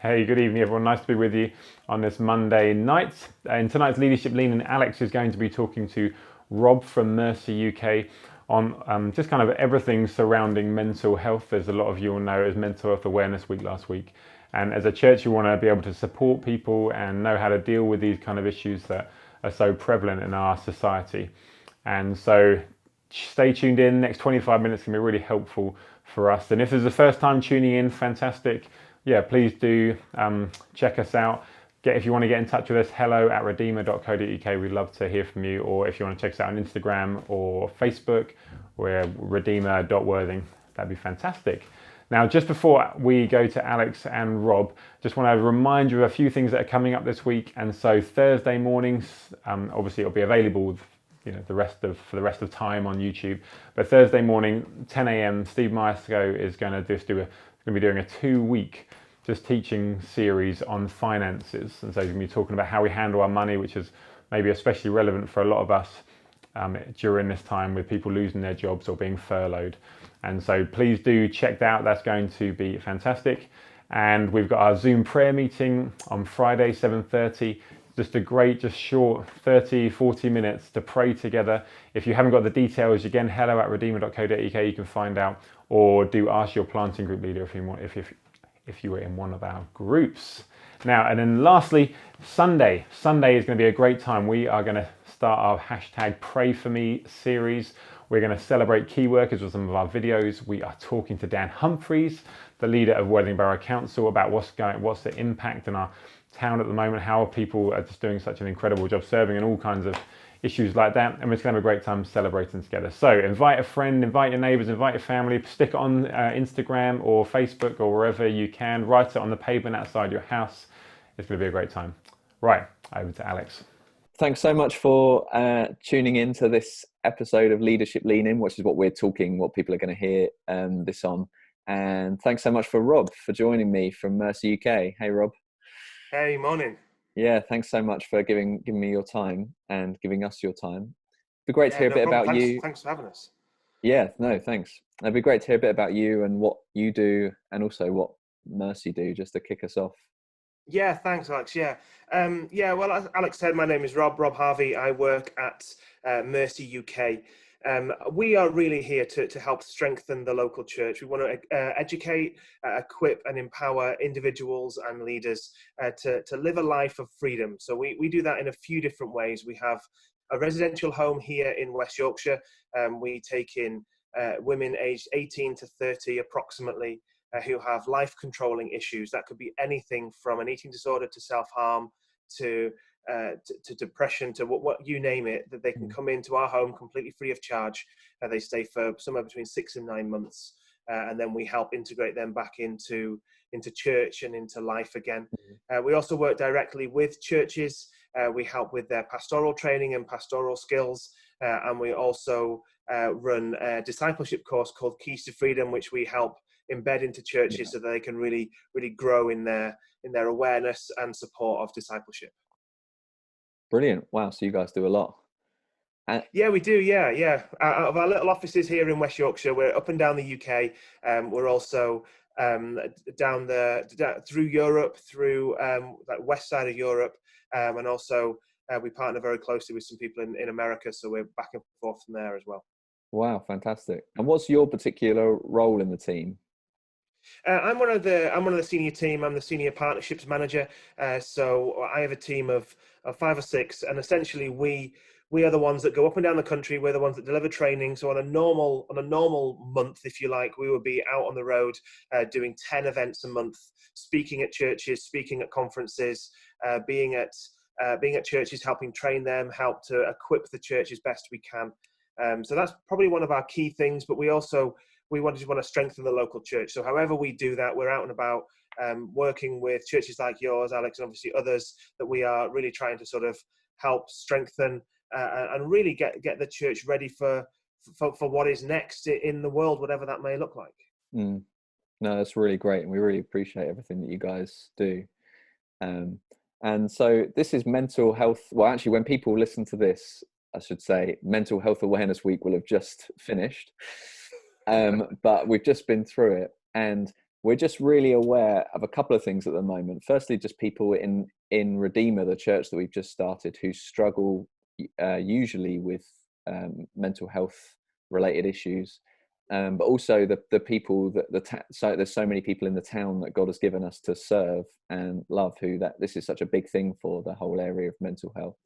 Hey, good evening, everyone. Nice to be with you on this Monday night. In tonight's Leadership Lean-In, Alex is going to be talking to Rob from Mercy UK on just kind of everything surrounding mental health. As a lot of you will know, it was Mental Health Awareness Week last week. And as a church, you want to be able to support people and know how to deal with these kind of issues that are so prevalent in our society. And so stay tuned in. Next 25 minutes can be really helpful for us. And if this is the first time tuning in, fantastic. Yeah, please do check us out. If you want to get in touch with us, hello@redeemer.co.uk. We'd love to hear from you. Or if you want to check us out on Instagram or Facebook, we're redeemer.worthing. That'd be fantastic. Now, just before we go to Alex and Rob, just want to remind you of a few things that are coming up this week. And so Thursday mornings, obviously it'll be available for the rest of time on YouTube. But Thursday morning, 10 a.m., Steve Maesco is going to be doing a 2-week just teaching series on finances. And so he's going to be talking about how we handle our money, which is maybe especially relevant for a lot of us during this time with people losing their jobs or being furloughed. And so please do check that out. That's going to be fantastic. And we've got our Zoom prayer meeting on Friday, 7:30. Just a great, just short 30, 40 minutes to pray together. If you haven't got the details, again, hello@redeemer.co.uk, you can find out, or do ask your planting group leader if you want, if you were in one of our groups. Now, and then lastly, Sunday is going to be a great time. We are going to start our #PrayForMe series. We're going to celebrate key workers with some of our videos. We are talking to Dan Humphreys, the leader of Worthing Borough Council, about what's the impact in our town at the moment, how people are just doing such an incredible job serving, and all kinds of issues like that. And we're just going to have a great time celebrating together. So invite a friend, invite your neighbours, invite your family, stick it on Instagram or Facebook or wherever you can. Write it on the pavement outside your house. It's going to be a great time. Right, over to Alex. Thanks so much for tuning in to this episode of Leadership Lean-In, which is what people are going to hear this on. And thanks so much for Rob for joining me from Mercy UK. Hey, Rob. Hey, morning. Yeah, thanks so much for giving me your time and giving us your time. It'd be great to hear a bit about you. Thanks for having us. Yeah, no, thanks. It'd be great to hear a bit about you and what you do, and also what Mercy do, just to kick us off. Yeah, thanks, Alex. Well, as Alex said, my name is Rob Harvie. I work at Mercy UK. We are really here to help strengthen the local church. We want to educate, equip and empower individuals and leaders to live a life of freedom. So we do that in a few different ways. We have a residential home here in West Yorkshire. We take in women aged 18 to 30 approximately, who have life-controlling issues. That could be anything from an eating disorder to self-harm to depression, to what you name it, that they can come into our home completely free of charge. They stay for somewhere between 6 and 9 months, and then we help integrate them back into church and into life again. We also work directly with churches. We help with their pastoral training and pastoral skills, and we also run a discipleship course called Keys to Freedom, which we help embed into churches so that they can really grow in their awareness and support of discipleship. Brilliant. Wow, so you guys do a lot. Yeah, we do. Yeah. Out of our little offices here in West Yorkshire, we're up and down the UK. We're also down through Europe, through like west side of Europe, and also we partner very closely with some people in America, so we're back and forth from there as well. Wow, fantastic. And what's your particular role in the team? I'm one of the senior team. I'm the senior partnerships manager. So I have a team of 5 or 6, and essentially we are the ones that go up and down the country. We're the ones that deliver training. So on a normal month, if you like, we would be out on the road doing 10 events a month, speaking at churches, speaking at conferences, being at churches, helping train them, help to equip the church as best we can. So that's probably one of our key things. But we want to strengthen the local church. So however we do that, we're out and about working with churches like yours, Alex, and obviously others that we are really trying to sort of help strengthen and really get the church ready for what is next in the world, whatever that may look like. No, that's really great. And we really appreciate everything that you guys do. And so this is mental health. Well, actually, when people listen to this, I should say Mental Health Awareness Week will have just finished. But we've just been through it. And we're just really aware of a couple of things at the moment. Firstly, just people in Redeemer, the church that we've just started, who struggle usually with mental health related issues, but also the people that so there's so many people in the town that God has given us to serve and love, who that this is such a big thing for the whole area of mental health,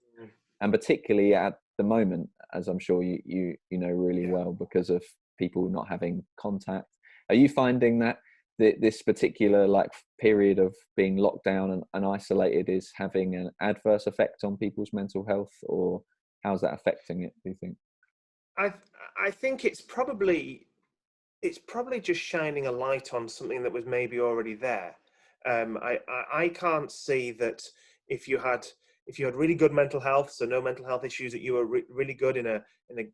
and particularly at the moment, as I'm sure you know really well, because of people not having contact. Are you finding that this particular like period of being locked down and isolated is having an adverse effect on people's mental health, or how's that affecting it, do you think? I think it's probably just shining a light on something that was maybe already there. I can't see that if you had really good mental health, so no mental health issues, that you were really good in a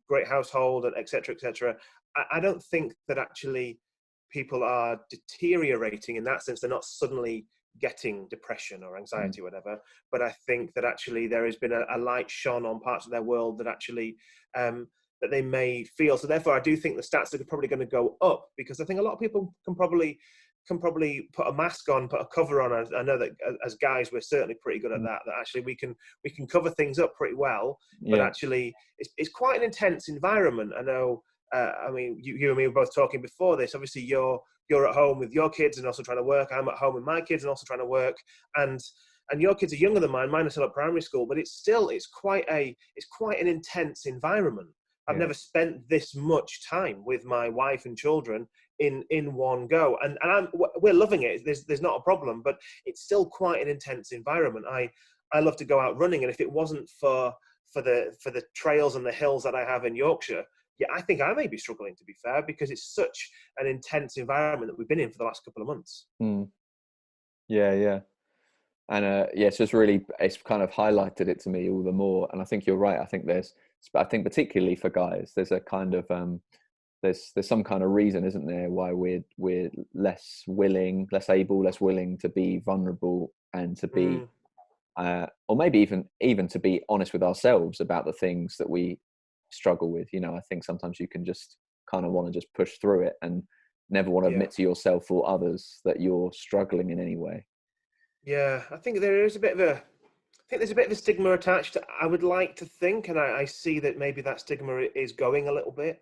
great household, and etc. etc. I don't think that actually people are deteriorating in that sense. They're not suddenly getting depression or anxiety or whatever, but I think that actually there has been a light shone on parts of their world that actually that they may feel. So therefore I do think the stats are probably going to go up, because I think a lot of people can probably put a mask on, put a cover on. I know that as guys we're certainly pretty good at that actually we can cover things up pretty well, but actually it's quite an intense environment. I know I mean, you and me were both talking before this. Obviously, you're at home with your kids and also trying to work. I'm at home with my kids and also trying to work. And your kids are younger than mine. Mine are still at primary school, but it's quite an intense environment. I've never spent this much time with my wife and children in one go, and we're loving it. There's not a problem, but it's still quite an intense environment. I love to go out running, and if it wasn't for the trails and the hills that I have in Yorkshire, I think I may be struggling, to be fair, because it's such an intense environment that we've been in for the last couple of months. Yeah. And it's kind of highlighted it to me all the more. And I think you're right. I think particularly for guys, there's a kind of there's some kind of reason, isn't there, why we're less willing to be vulnerable and to be or maybe even to be honest with ourselves about the things that we struggle with. I think sometimes you can just kind of want to just push through it and never want to admit to yourself or others that you're struggling in any way. I think there's a bit of a stigma attached. I would like to think, and I see that maybe that stigma is going a little bit.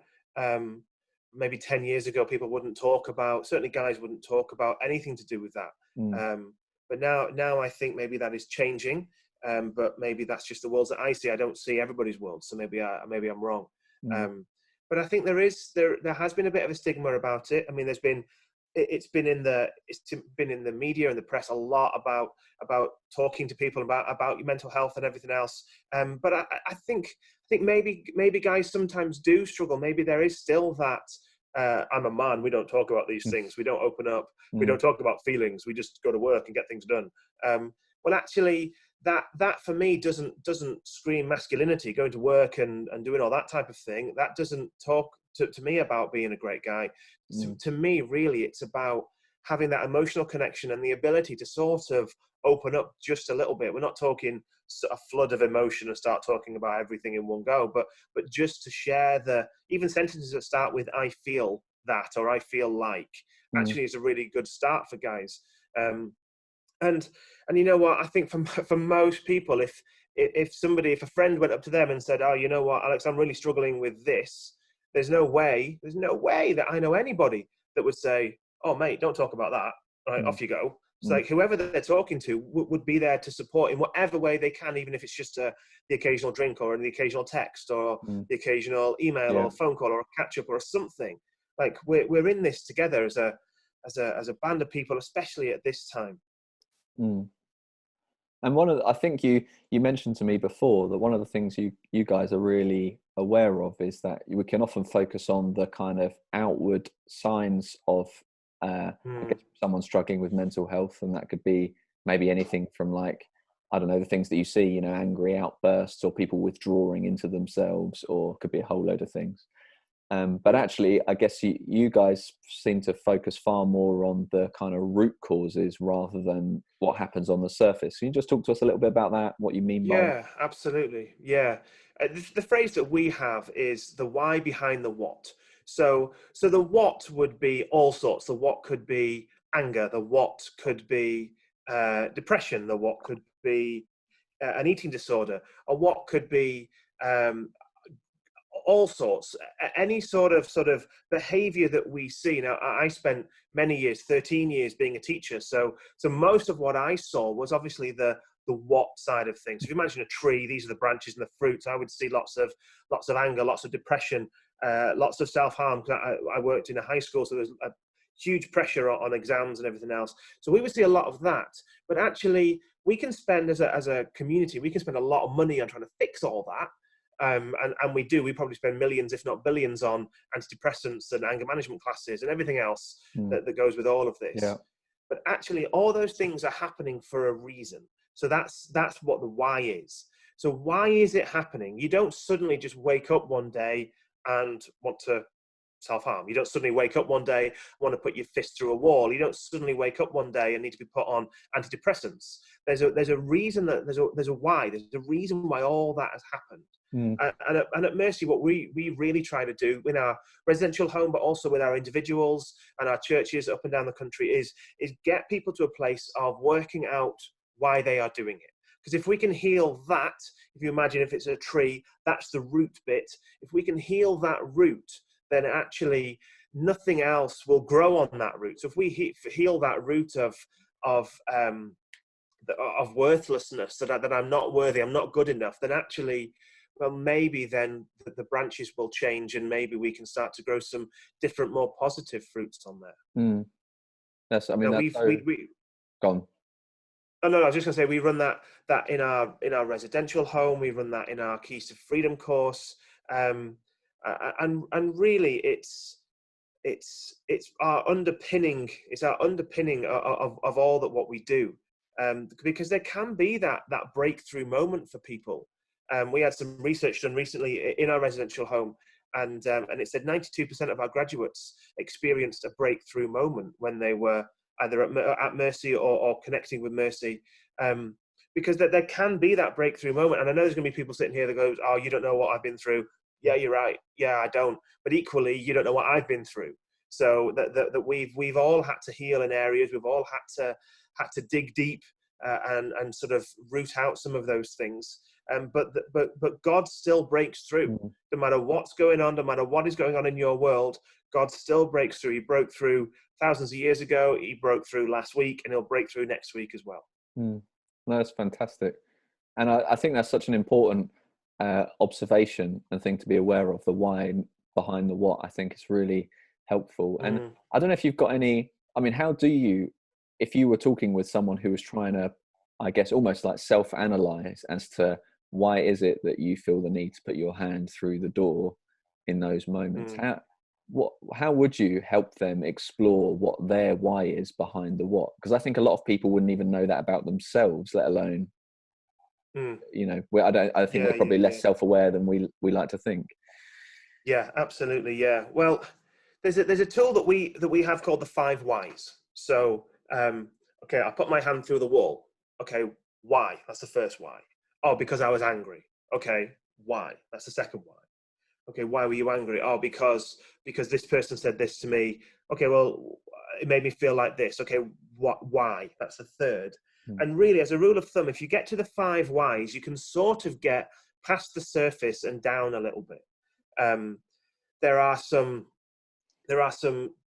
Maybe 10 years ago, people wouldn't talk about, certainly guys wouldn't talk about anything to do with that. But now I think maybe that is changing. But maybe that's just the worlds that I see. I don't see everybody's world, so maybe I'm wrong. But I think there has been a bit of a stigma about it. I mean, it's been in the media and the press a lot about talking to people about your mental health and everything else. But I think maybe guys sometimes do struggle. Maybe there is still that. I'm a man. We don't talk about these things. We don't open up. We don't talk about feelings. We just go to work and get things done. Well, actually, that for me doesn't scream masculinity. Going to work and doing all that type of thing. That doesn't talk to me about being a great guy. To me, really, it's about having that emotional connection and the ability to sort of open up just a little bit. We're not talking a flood of emotion and start talking about everything in one go, but just to share even sentences that start with "I feel that" or "I feel like" actually is a really good start for guys. And you know what, I think for most people, if a friend went up to them and said, "Oh, you know what, Alex, I'm really struggling with this," there's no way that I know anybody that would say, "Oh, mate, don't talk about that. Right, off you go." It's like whoever they're talking to would be there to support in whatever way they can, even if it's just the occasional drink or the occasional text or the occasional email or phone call or a catch up or something. Like we're in this together as a band of people, especially at this time. And I think you mentioned to me before that one of the things you guys are really aware of is that we can often focus on the kind of outward signs of I guess someone struggling with mental health, and that could be maybe anything from, like, I don't know, the things that you see, angry outbursts or people withdrawing into themselves, or could be a whole load of things. But actually, I guess you guys seem to focus far more on the kind of root causes rather than what happens on the surface. Can you just talk to us a little bit about that, what you mean by that? Yeah, absolutely. Yeah. The phrase that we have is the why behind the what. So the what would be all sorts. The what could be anger, the what could be depression, the what could be an eating disorder, or what could be all sorts, any sort of behavior that we see. Now, I spent many years, 13 years being a teacher. So most of what I saw was obviously the what side of things. If you imagine a tree, these are the branches and the fruits. I would see lots of anger, lots of depression, lots of self-harm. I worked in a high school, so there's a huge pressure on exams and everything else. So we would see a lot of that. But actually, we can spend as a community, we can spend a lot of money on trying to fix all that. And we do. We probably spend millions, if not billions, on antidepressants and anger management classes and everything else that goes with all of this. Yeah. But actually, all those things are happening for a reason. So that's what the why is. So why is it happening? You don't suddenly just wake up one day and want to self-harm. You don't suddenly wake up one day and want to put your fist through a wall. You don't suddenly wake up one day and need to be put on antidepressants. There's a reason that there's a why. There's a reason why all that has happened. And at Mercy, what we really try to do in our residential home, but also with our individuals and our churches up and down the country, is get people to a place of working out why they are doing it. Because if we can heal that, if you imagine if it's a tree, that's the root bit. If we can heal that root, then actually nothing else will grow on that root. So if we heal that root of worthlessness, that I'm not worthy, I'm not good enough, then actually, well, maybe then the branches will change, and maybe we can start to grow some different, more positive fruits on there. That's, I mean, now, that's gone. Oh, no, I was just going to say, we run that in our residential home. We run that in our Keys to Freedom course. And really it's our underpinning. It's our underpinning of all that what we do. Because there can be that breakthrough moment for people. We had some research done recently in our residential home, and it said 92% of our graduates experienced a breakthrough moment when they were either at Mercy or connecting with Mercy, because there can be that breakthrough moment. And I know there's going to be people sitting here that goes, "Oh, you don't know what I've been through." Yeah, you're right. Yeah, I don't. But equally, you don't know what I've been through. So that we've all had to heal in areas. We've all had to dig deep and sort of root out some of those things. But God still breaks through. No matter what's going on, no matter what is going on in your world, God still breaks through. He broke through thousands of years ago. He broke through last week, and he'll break through next week as well. No, that's fantastic. And I think that's such an important observation and thing to be aware of, the why behind the what. I think is really helpful. And I don't know if you've got any, I mean, how do you, if you were talking with someone who was trying to, I guess, almost like self-analyze as to why is it that you feel the need to put your hand through the door in those moments, how would you help them explore what their why is behind the what? Because I think a lot of people wouldn't even know that about themselves, let alone, you know, I think we're probably less self-aware than we like to think. Yeah, absolutely. Yeah. Well, there's a tool that we have called the 5 whys. So, okay, I put my hand through the wall. Okay, why? That's the first why. Oh, because I was angry. Okay, why? That's the second why. Okay, why were you angry? Oh, because this person said this to me. Okay, well, it made me feel like this. Okay, why? That's the third. And really, as a rule of thumb, if you get to the 5 whys, you can sort of get past the surface and down a little bit. There are some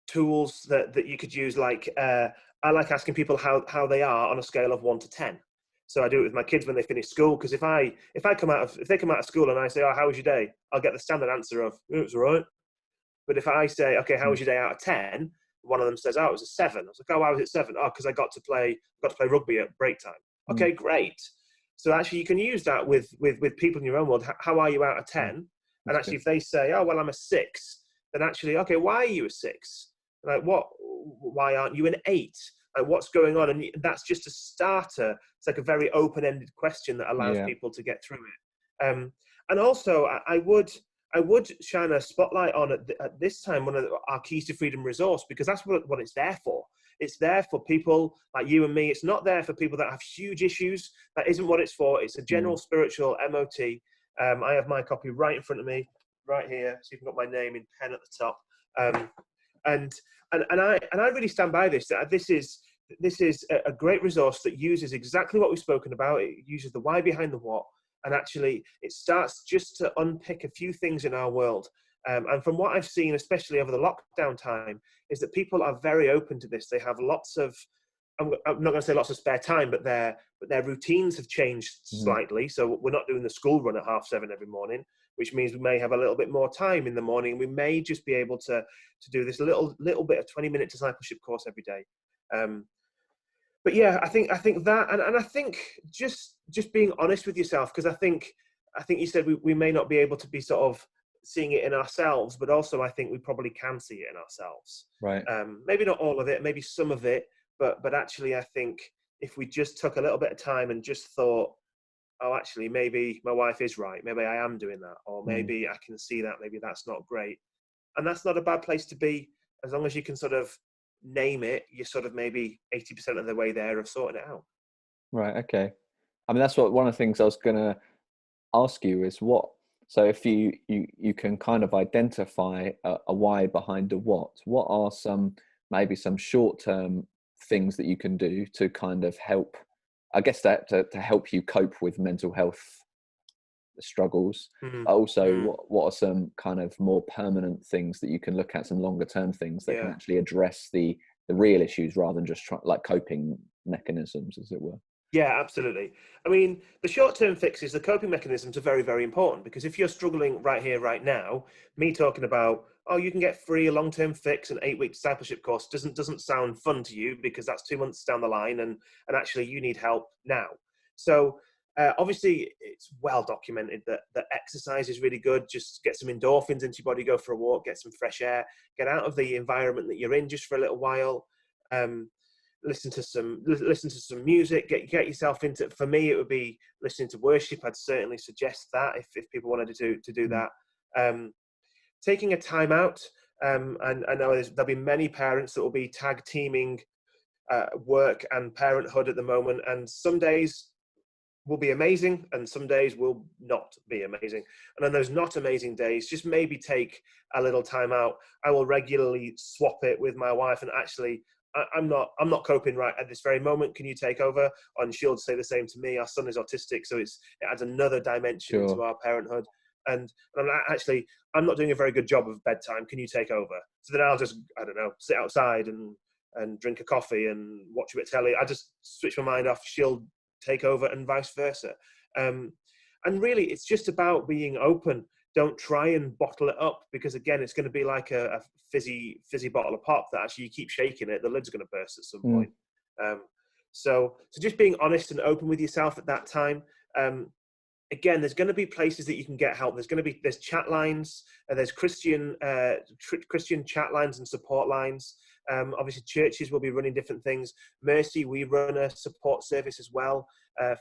tools that you could use. Like I like asking people how they are on a scale of 1 to 10. So I do it with my kids when they finish school, because if they come out of school and I say, "Oh, how was your day?" I'll get the standard answer of, "Oh, it's all right." But if I say, "Okay, how was your day out of 10?" One of them says, "Oh, it was a 7." I was like, "Oh, why was it 7?" "Oh, because I got to play rugby at break time." Okay, great. So actually, you can use that with people in your own world. How are you out of 10? And actually, if they say, "Oh, well, I'm a 6," then actually, okay, why are you a 6? Like, what? Why aren't you an 8? Like, what's going on? And that's just a starter. It's like a very open-ended question that allows people to get through it. And also, I would shine a spotlight on at this time one of our Keys to Freedom resource, because that's what it's there for. It's there for people like you and me. It's not there for people that have huge issues. That isn't what it's for. It's a general spiritual MOT. I have my copy right in front of me, right here. So you've got my name in pen at the top. And I really stand by this. This is a great resource that uses exactly what we've spoken about. It uses the why behind the what, and actually it starts just to unpick a few things in our world. And from what I've seen, especially over the lockdown time, is that people are very open to this. They have lots of, I'm not going to say lots of spare time, but their routines have changed slightly. So we're not doing the school run at 7:30 every morning, which means we may have a little bit more time in the morning. We may just be able to do this little bit of 20-minute discipleship course every day. But yeah, I think that, and I think just being honest with yourself, because I think you said we may not be able to be sort of seeing it in ourselves, but also I think we probably can see it in ourselves. Right. Maybe not all of it, maybe some of it, but actually I think if we just took a little bit of time and just thought, oh, actually, maybe my wife is right, maybe I am doing that, or maybe I can see that, maybe that's not great. And that's not a bad place to be, as long as you can sort of name it, you're sort of maybe 80% of the way there of sorting it out. Right. Okay. I mean, that's one of the things I was going to ask you is what. So if you can kind of identify a why behind a what are maybe some short-term things that you can do to kind of help, I guess, that to help you cope with mental health struggles. Also, what are some kind of more permanent things that you can look at, some longer term things that can actually address the real issues rather than just like coping mechanisms, as it were? Yeah, absolutely. I mean, the short-term fixes, the coping mechanisms are very, very important, because if you're struggling right here, right now, me talking about, oh, you can get free a long-term fix, an 8-week discipleship course doesn't sound fun to you, because that's 2 months down the line, and actually you need help now. So obviously it's well documented that exercise is really good. Just get some endorphins into your body, go for a walk, get some fresh air, get out of the environment that you're in just for a little while. Listen to some music, get yourself into, for me it would be listening to worship. I'd certainly suggest that if people wanted to do that. Taking a time out, and I know there'll be many parents that will be tag teaming work and parenthood at the moment, and some days will be amazing and some days will not be amazing. And on those not amazing days, just maybe take a little time out. I will regularly swap it with my wife, and actually I'm not coping right at this very moment, can you take over? And she'll say the same to me. Our son is autistic, so it adds another dimension to our parenthood. And I'm not doing a very good job of bedtime, can you take over? So then I'll just, I don't know, sit outside and drink a coffee and watch a bit of telly. I just switch my mind off, she'll take over, and vice versa. And really it's just about being open. Don't try and bottle it up, because again, it's going to be like a fizzy bottle of pop that actually you keep shaking it, the lid's going to burst at some point. So just being honest and open with yourself at that time. Again, there's going to be places that you can get help. There's chat lines, there's Christian chat lines and support lines. Obviously churches will be running different things. Mercy, we run a support service as well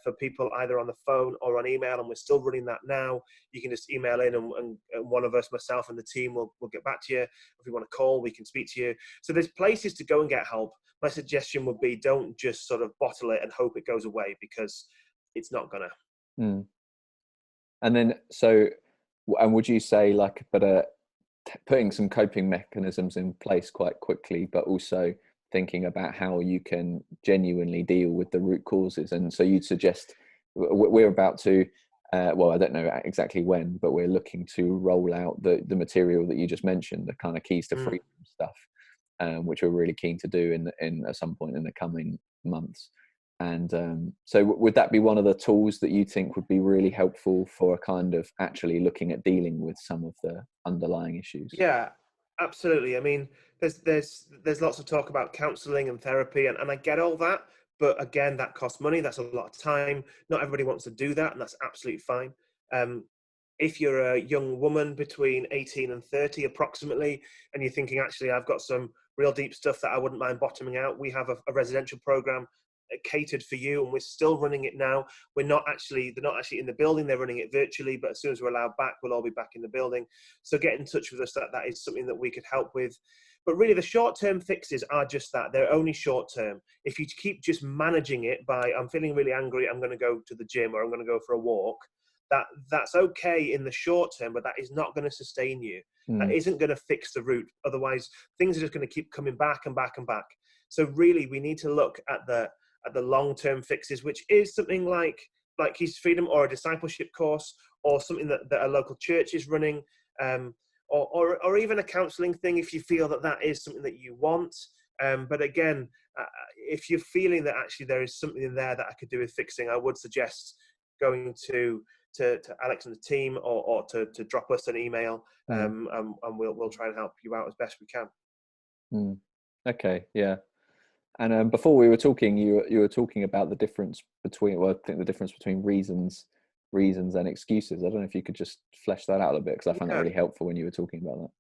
for people either on the phone or on email, and we're still running that now. You can just email in and one of us, myself and the team, will get back to you. If you want to call, we can speak to you. So there's places to go and get help. My suggestion would be, don't just sort of bottle it and hope it goes away, because it's not gonna. And then, and would you say putting some coping mechanisms in place quite quickly, but also thinking about how you can genuinely deal with the root causes? And so you'd suggest, we're about to, well, I don't know exactly when, but we're looking to roll out the material that you just mentioned, the kind of keys to freedom stuff, which we're really keen to do in at some point in the coming months. And so would that be one of the tools that you think would be really helpful for kind of actually looking at dealing with some of the underlying issues? Yeah, absolutely. I mean, there's lots of talk about counselling and therapy, and I get all that, but again, that costs money. That's a lot of time. Not everybody wants to do that, and that's absolutely fine. If you're a young woman between 18 and 30 approximately, and you're thinking, actually, I've got some real deep stuff that I wouldn't mind bottoming out, we have a residential program catered for you, and we're still running it now. They're not actually in the building, they're running it virtually, but as soon as we're allowed back, we'll all be back in the building. So get in touch with us. That is something that we could help with. But really the short-term fixes are just that. They're only short-term. If you keep just managing it by, I'm feeling really angry, I'm going to go to the gym, or I'm going to go for a walk, that's okay in the short term, but that is not going to sustain you. That isn't going to fix the root. Otherwise, things are just going to keep coming back and back and back. So really, we need to look at the long-term fixes, which is something like Keys to Freedom, or a discipleship course, or something that a local church is running, or even a counselling thing if you feel that is something that you want. But again, if you're feeling that actually there is something in there that I could do with fixing, I would suggest going to Alex and the team, or to drop us an email, and we'll try and help you out as best we can. Okay, yeah. And before we were talking, you were talking about the difference between, well, I think the difference between reasons and excuses. I don't know if you could just flesh that out a little bit, because I found that really helpful when you were talking about that.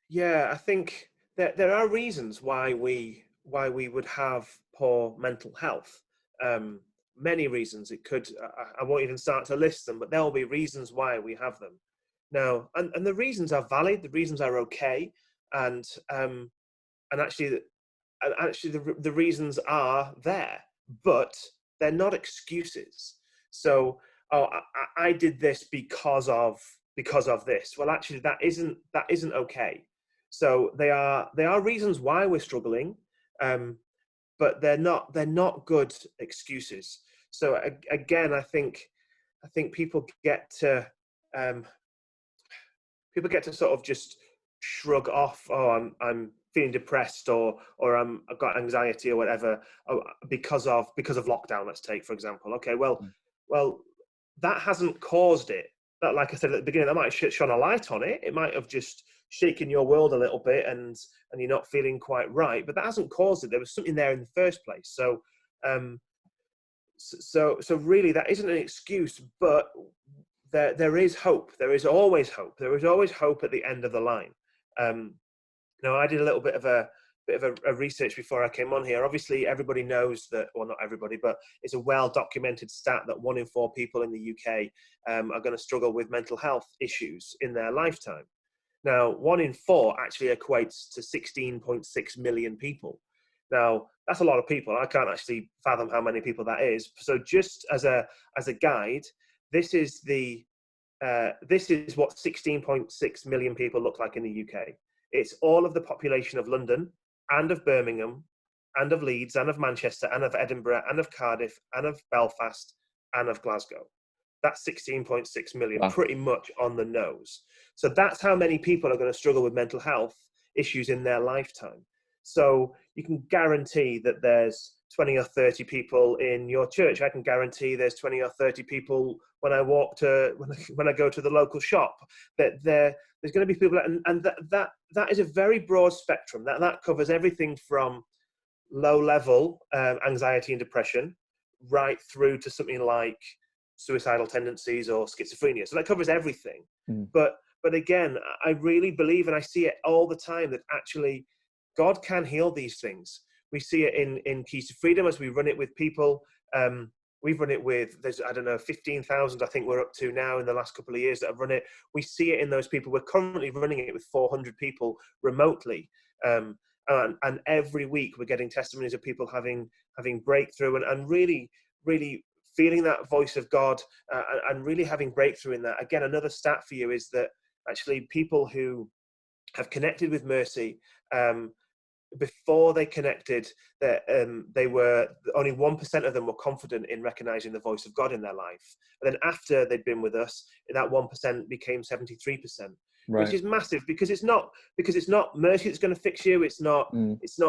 Yeah, I think that there are reasons why we would have poor mental health. Many reasons. It could, I won't even start to list them, but there will be reasons why we have them. Now, and the reasons are valid, the reasons are okay, and actually the reasons are there, but they're not excuses. So, I did this because of this. Well, actually, that isn't okay. So they are reasons why we're struggling, but they're not good excuses. So again, I think people get to sort of just shrug off, oh, I'm feeling depressed, or I've got anxiety or whatever, because of lockdown, let's take for example. Okay, well that hasn't caused it. That, like I said at the beginning, that might have shone a light on it. It might have just shaken your world a little bit, and you're not feeling quite right, but that hasn't caused it. There was something there in the first place. So so really that isn't an excuse, but there is hope. There is always hope. There is always hope at the end of the line. Now, I did a little bit of a research before I came on here. Obviously, everybody knows that, well, not everybody, but it's a well-documented stat that 1 in 4 people in the UK are going to struggle with mental health issues in their lifetime. Now, 1 in 4 actually equates to 16.6 million people. Now, that's a lot of people. I can't actually fathom how many people that is. So just as a guide, this is what 16.6 million people look like in the UK. It's all of the population of London, and of Birmingham, and of Leeds, and of Manchester, and of Edinburgh, and of Cardiff, and of Belfast, and of Glasgow. That's 16.6 million, wow. Pretty much on the nose. So that's how many people are going to struggle with mental health issues in their lifetime. So you can guarantee that there's 20 or 30 people in your church. I can guarantee there's 20 or 30 people when I when I go to the local shop, that there's going to be people, and that is a very broad spectrum. That covers everything from low level anxiety and depression right through to something like suicidal tendencies or schizophrenia. So that covers everything. But again, I really believe, and I see it all the time, that actually God can heal these things. We see it in Keys to Freedom as we run it with people. We've run it with, there's, 15,000 I think we're up to now in the last couple of years that have run it. We see it in those people. We're currently running it with 400 people remotely. And every week we're getting testimonies of people having breakthrough and really, really feeling that voice of God, and really having breakthrough in that. Again, another stat for you is that actually people who have connected with Mercy, before they connected, that they were only 1% of them were confident in recognizing the voice of God in their life. And then after they'd been with us, that 1% became 73%, right. Which is massive, because it's not Mercy that's going to fix you. It's not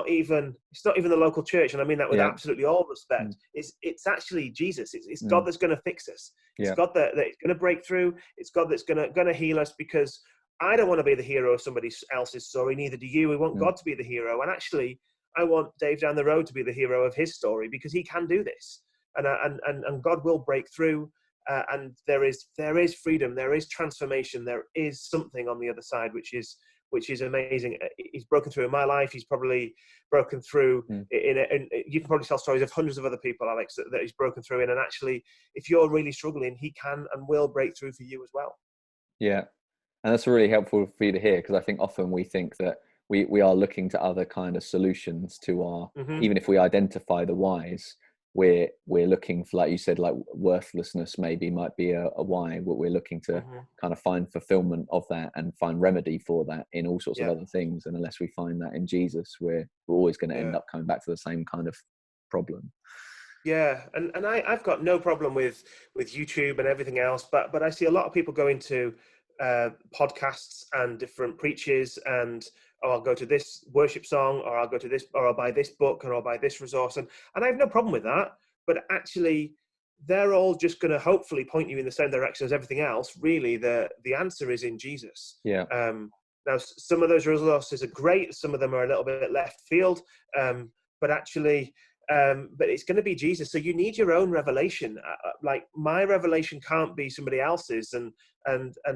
even the local church, and I mean that with absolutely all respect. It's actually Jesus. It's God that's going to fix us. It's God that's going to break through. It's God that's going to heal us, because I don't want to be the hero of somebody else's story, neither do you. We want God to be the hero. And actually, I want Dave down the road to be the hero of his story, because he can do this. And God will break through. And there is freedom, there is transformation, there is something on the other side, which is amazing. He's broken through in my life. He's probably broken through in you can probably tell stories of hundreds of other people, Alex, that he's broken through in. And actually, if you're really struggling, he can and will break through for you as well. Yeah. And that's really helpful for you to hear, because I think often we think that we are looking to other kind of solutions to our, even if we identify the whys, we're looking for, like you said, like worthlessness maybe might be a why. What we're looking to kind of find fulfillment of that and find remedy for that in all sorts of other things. And unless we find that in Jesus, we're always going to end up coming back to the same kind of problem. Yeah, and I've got no problem with YouTube and everything else, but I see a lot of people going to podcasts and different preachers, and I'll go to this worship song, or I'll go to this, or I'll buy this book, or I'll buy this resource, and I have no problem with that. But actually, they're all just going to hopefully point you in the same direction as everything else. Really, the answer is in Jesus. Yeah. Now, some of those resources are great. Some of them are a little bit left field, but actually. But it's going to be Jesus. So you need your own revelation. Like my revelation can't be somebody else's, and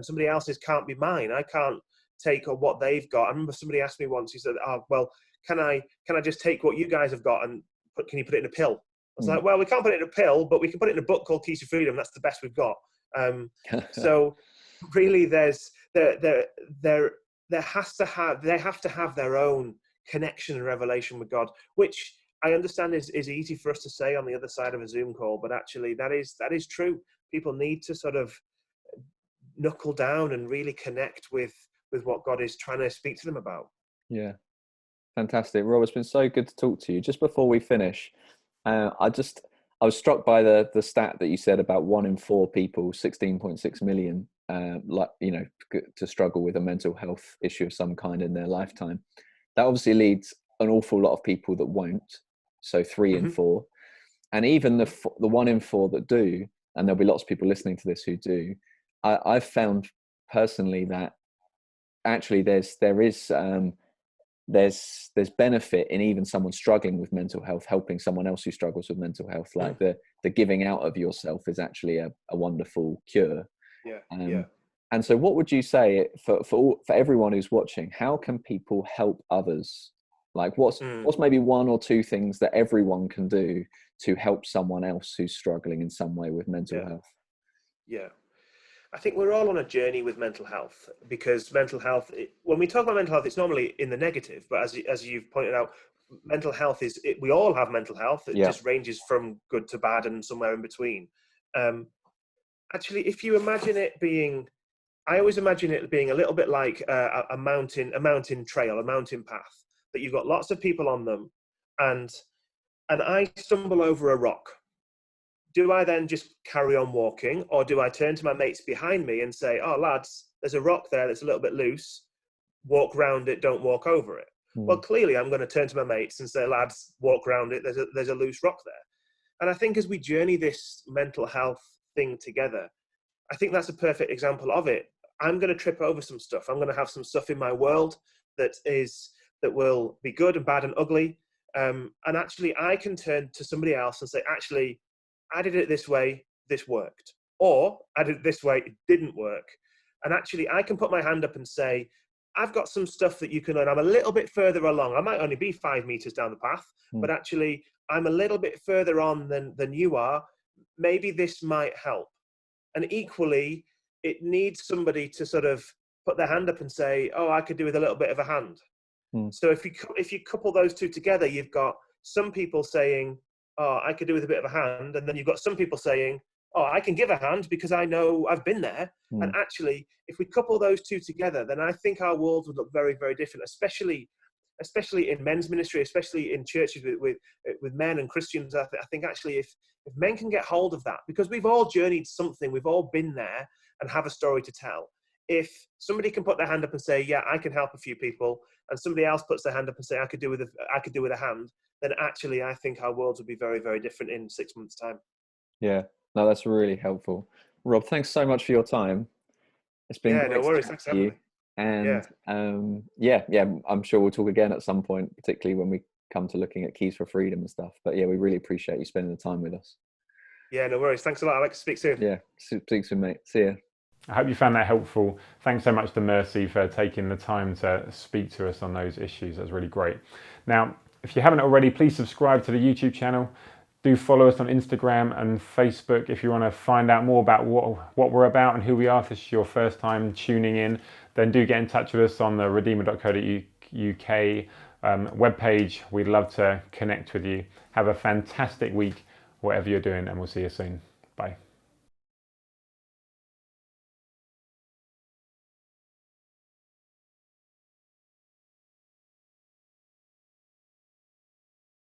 somebody else's can't be mine. I can't take what they've got. I remember somebody asked me once. He said, "Oh, well, can I just take what you guys have got and can you put it in a pill?" I was like, "Well, we can't put it in a pill, but we can put it in a book called Keys to Freedom. That's the best we've got." So really, they have to have their own connection and revelation with God, which I understand is easy for us to say on the other side of a Zoom call, but actually that is true. People need to sort of knuckle down and really connect with what God is trying to speak to them about. Yeah, fantastic, Rob. It's been so good to talk to you. Just before we finish, I was struck by the stat that you said about 1 in 4 people, 16.6 million, to struggle with a mental health issue of some kind in their lifetime. That obviously leads an awful lot of people that won't. So 3 in 4, and even the 1 in 4 that do, and there'll be lots of people listening to this who do. I've found personally that actually there's benefit in even someone struggling with mental health helping someone else who struggles with mental health. Like the giving out of yourself is actually a wonderful cure. And so, what would you say for everyone who's watching? How can people help others? Like what's maybe 1 or 2 things that everyone can do to help someone else who's struggling in some way with mental health? Yeah. I think we're all on a journey with mental health, because mental health, when we talk about mental health, it's normally in the negative. But as you've pointed out, mental health we all have mental health. It just ranges from good to bad and somewhere in between. Actually, if you imagine it being, I always imagine it being a little bit like a mountain trail, a mountain path. That you've got lots of people on them, and I stumble over a rock. Do I then just carry on walking, or do I turn to my mates behind me and say, "Oh, lads, there's a rock there that's a little bit loose. Walk round it, don't walk over it." Well, clearly, I'm going to turn to my mates and say, "Lads, walk round it. There's a loose rock there." And I think as we journey this mental health thing together, I think that's a perfect example of it. I'm going to trip over some stuff. I'm going to have some stuff in my world that will be good and bad and ugly. And actually, I can turn to somebody else and say, "Actually, I did it this way, this worked." Or I did it this way, it didn't work. And actually, I can put my hand up and say, "I've got some stuff that you can learn. I'm a little bit further along. I might only be 5 meters down the path, but actually, I'm a little bit further on than you are. Maybe this might help." And equally, it needs somebody to sort of put their hand up and say, "Oh, I could do with a little bit of a hand." So if you couple those two together, you've got some people saying, "Oh, I could do with a bit of a hand," and then you've got some people saying, "Oh, I can give a hand because I know I've been there." And actually, if we couple those two together, then I think our world would look very, very different, especially in men's ministry, especially in churches with men and Christians. I think actually if men can get hold of that, because we've all journeyed something, we've all been there and have a story to tell. If somebody can put their hand up and say, "Yeah, I can help a few people," and somebody else puts their hand up and say, I could do with a hand, then actually I think our worlds would be very, very different in 6 months' time. Yeah, no, that's really helpful. Rob, thanks so much for your time. It's been great no worries. to talk Thanks to for you. having me. And I'm sure we'll talk again at some point, particularly when we come to looking at Keys for Freedom and stuff. But yeah, we really appreciate you spending the time with us. Yeah, no worries. Thanks a lot, Alex. Speak soon. Yeah, speak soon, mate. See ya. I hope you found that helpful. Thanks so much to Mercy for taking the time to speak to us on those issues. That's really great. Now, if you haven't already, please subscribe to the YouTube channel. Do follow us on Instagram and Facebook if you want to find out more about what we're about and who we are. If this is your first time tuning in, then do get in touch with us on the redeemer.co.uk webpage. We'd love to connect with you. Have a fantastic week. whatever you're doing, and we'll see you soon. Bye.